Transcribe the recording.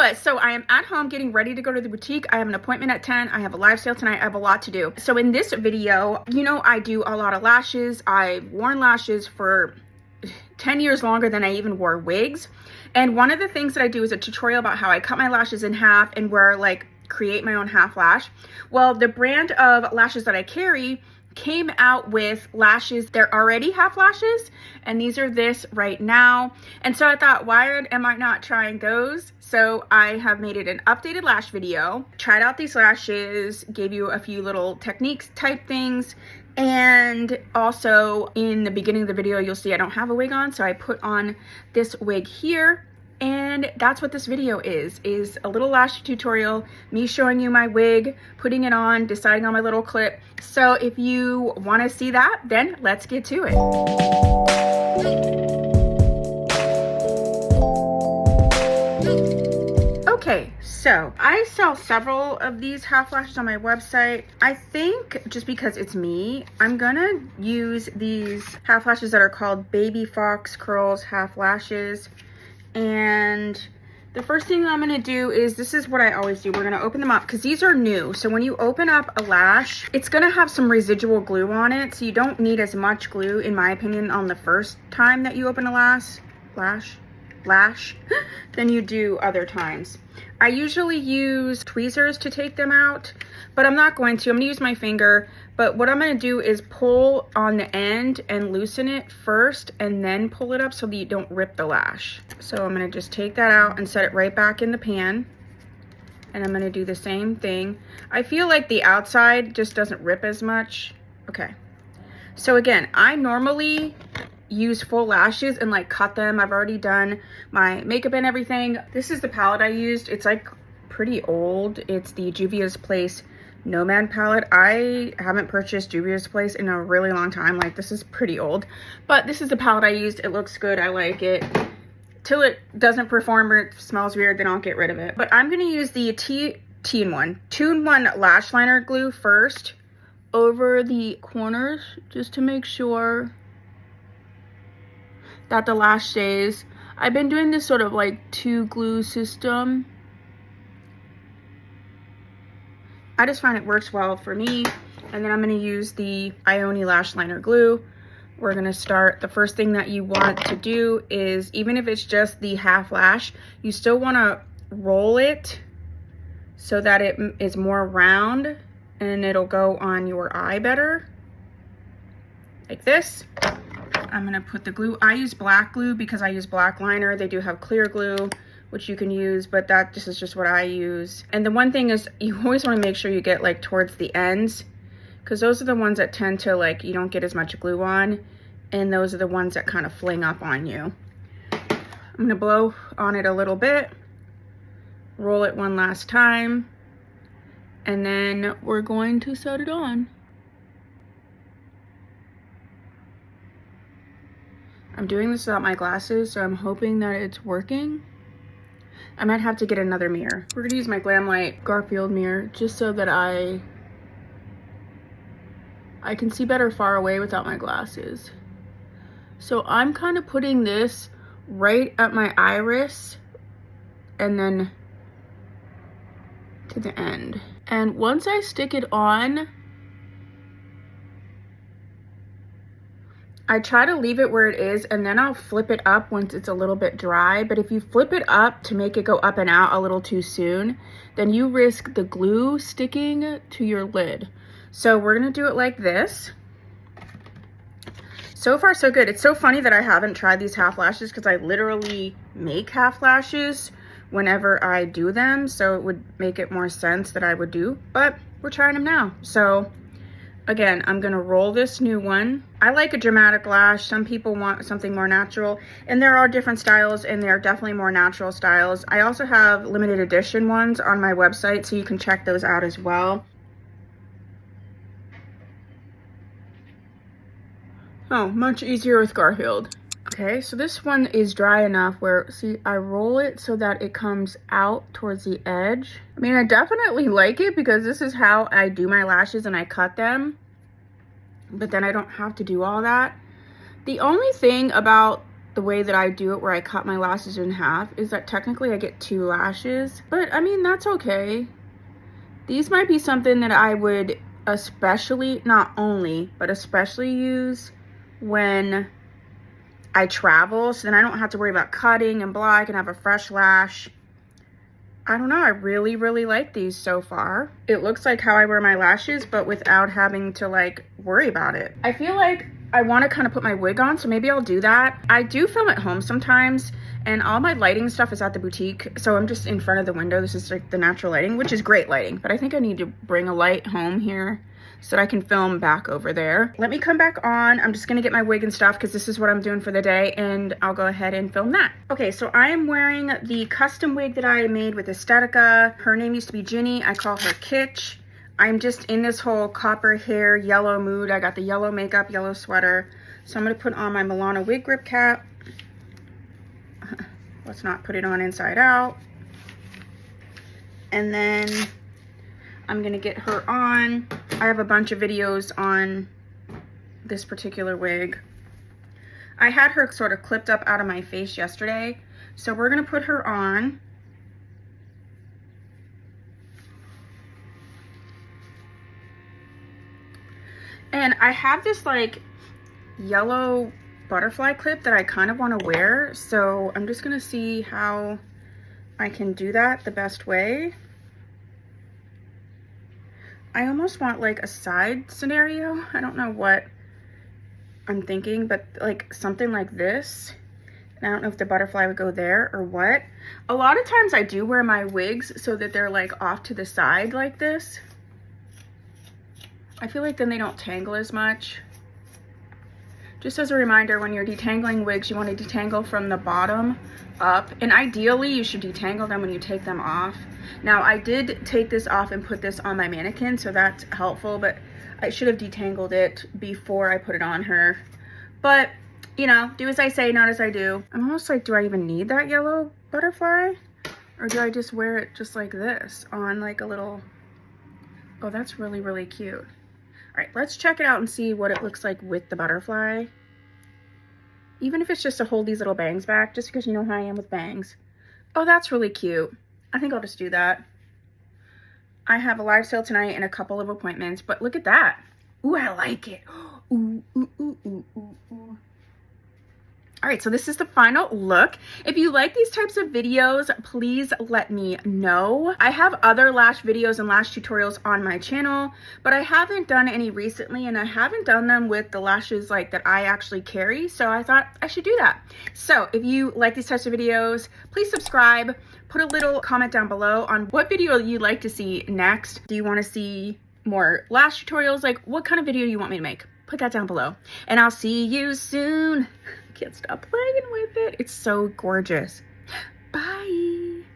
But so I am at home getting ready to go to the boutique. I have an appointment at 10. I have a live sale tonight. I have a lot to do. So in this video, you know, I do a lot of lashes. I've worn lashes for 10 years longer than I even wore wigs. And one of the things that I do is a tutorial about how I cut my lashes in half and wear, like, create my own half lash. Well, the brand of lashes that I carry came out with lashes. They're already half lashes, and these are this right now. And so I thought, why am I not trying those? So I have made it an updated lash video, tried out these lashes, gave you a few little techniques type things. And also in the beginning of the video, you'll see I don't have a wig on, so I put on this wig here. And that's what this video is a little lash tutorial, me showing you my wig, putting it on, deciding on my little clip. So if you want to see that, then let's get to it. Okay, so I sell several of these half lashes on my website. I think just because it's me, I'm gonna use these half lashes that are called Baby Fox Curls half lashes. And the first thing I'm gonna do is, this is what I always do. We're gonna open them up because these are new. So when you open up a lash, it's gonna have some residual glue on it. So you don't need as much glue, in my opinion, on the first time that you open a lash than you do other times. I usually use tweezers to take them out, but I'm not going to. I'm gonna use my finger. But what I'm gonna do is pull on the end and loosen it first and then pull it up so that you don't rip the lash. So I'm gonna just take that out and set it right back in the pan. And I'm gonna do the same thing. I feel like the outside just doesn't rip as much. Okay. So again, I normally use full lashes and like cut them. I've already done my makeup and everything. This is the palette I used. It's like pretty old. It's the Juvia's Place Nomad palette. I haven't purchased Juvia's Place in a really long time. Like, this is pretty old, but this is the palette I used. It looks good. I like it. Till it doesn't perform or it smells weird, then I'll get rid of it. But I'm gonna use the two-in-one lash liner glue first over the corners, just to make sure that the lash stays. I've been doing this sort of like two glue system. I just find it works well for me. And then I'm gonna use the Ioni lash liner glue. We're gonna start, the first thing that you want to do is, even if it's just the half lash, you still wanna roll it so that it is more round and it'll go on your eye better, like this. I'm gonna put the glue. I use black glue because I use black liner. They do have clear glue, which you can use, but this is just what I use. And the one thing is, you always want to make sure you get like towards the ends, because those are the ones that tend to, like, you don't get as much glue on, and those are the ones that kind of fling up on you. I'm gonna blow on it a little bit, roll it one last time, and then we're going to set it on. I'm doing this without my glasses, so I'm hoping that it's working. I might have to get another mirror. We're gonna use my Glamlight Garfield mirror just so that I can see better far away without my glasses. So I'm kind of putting this right at my iris and then to the end. And once I stick it on, I try to leave it where it is, and then I'll flip it up once it's a little bit dry. But if you flip it up to make it go up and out a little too soon, then you risk the glue sticking to your lid. So we're gonna do it like this. So far, so good. It's so funny that I haven't tried these half lashes because I literally make half lashes whenever I do them. So it would make it more sense that I would do, but we're trying them now. So again, I'm gonna roll this new one. I like a dramatic lash. Some people want something more natural, and there are different styles, and there are definitely more natural styles. I also have limited edition ones on my website, so you can check those out as well. Oh, much easier with Garfield. Okay, so this one is dry enough where, see, I roll it so that it comes out towards the edge. I mean, I definitely like it because this is how I do my lashes and I cut them. But then I don't have to do all that. The only thing about the way that I do it, where I cut my lashes in half, is that technically I get 2 lashes. But I mean, that's okay. These might be something that I would especially, not only, but especially use when I travel, so then I don't have to worry about cutting and blah. I can have a fresh lash. I don't know, I really, really like these so far. It looks like how I wear my lashes, but without having to like worry about it. I feel like I want to kind of put my wig on, so maybe I'll do that. I do film at home sometimes, and all my lighting stuff is at the boutique, so I'm just in front of the window. This is like the natural lighting, which is great lighting, but I think I need to bring a light home here so that I can film back over there. Let me come back on. I'm just gonna get my wig and stuff because this is what I'm doing for the day, and I'll go ahead and film that. Okay, so I am wearing the custom wig that I made with Estetica. Her name used to be Ginny. I call her Kitsch. I'm just in this whole copper hair, yellow mood. I got the yellow makeup, yellow sweater. So I'm gonna put on my Milano wig grip cap. Let's not put it on inside out. And then I'm gonna get her on. I have a bunch of videos on this particular wig. I had her sort of clipped up out of my face yesterday. So we're gonna put her on. And I have this like yellow butterfly clip that I kind of want to wear. So I'm just gonna see how I can do that the best way. I almost want like a side scenario. I don't know what I'm thinking, but like something like this. And I don't know if the butterfly would go there or what. A lot of times I do wear my wigs so that they're like off to the side like this. I feel like then they don't tangle as much. Just as a reminder, when you're detangling wigs, you want to detangle from the bottom up. And ideally, you should detangle them when you take them off. Now, I did take this off and put this on my mannequin, so that's helpful. But I should have detangled it before I put it on her. But, you know, do as I say, not as I do. I'm almost like, do I even need that yellow butterfly? Or do I just wear it just like this on like a little... Oh, that's really, really cute. All right, let's check it out and see what it looks like with the butterfly. Even if it's just to hold these little bangs back, just because you know how I am with bangs. Oh, that's really cute. I think I'll just do that. I have a live sale tonight and a couple of appointments, but look at that. Ooh, I like it. Ooh, ooh, ooh, ooh, ooh, ooh. All right, so this is the final look. If you like these types of videos, please let me know. I have other lash videos and lash tutorials on my channel, but I haven't done any recently, and I haven't done them with the lashes like that I actually carry, so I thought I should do that. So if you like these types of videos, please subscribe. Put a little comment down below on what video you'd like to see next. Do you want to see more lash tutorials? Like, what kind of video you want me to make? Put that down below, and I'll see you soon. Can't stop playing with it. It's so gorgeous.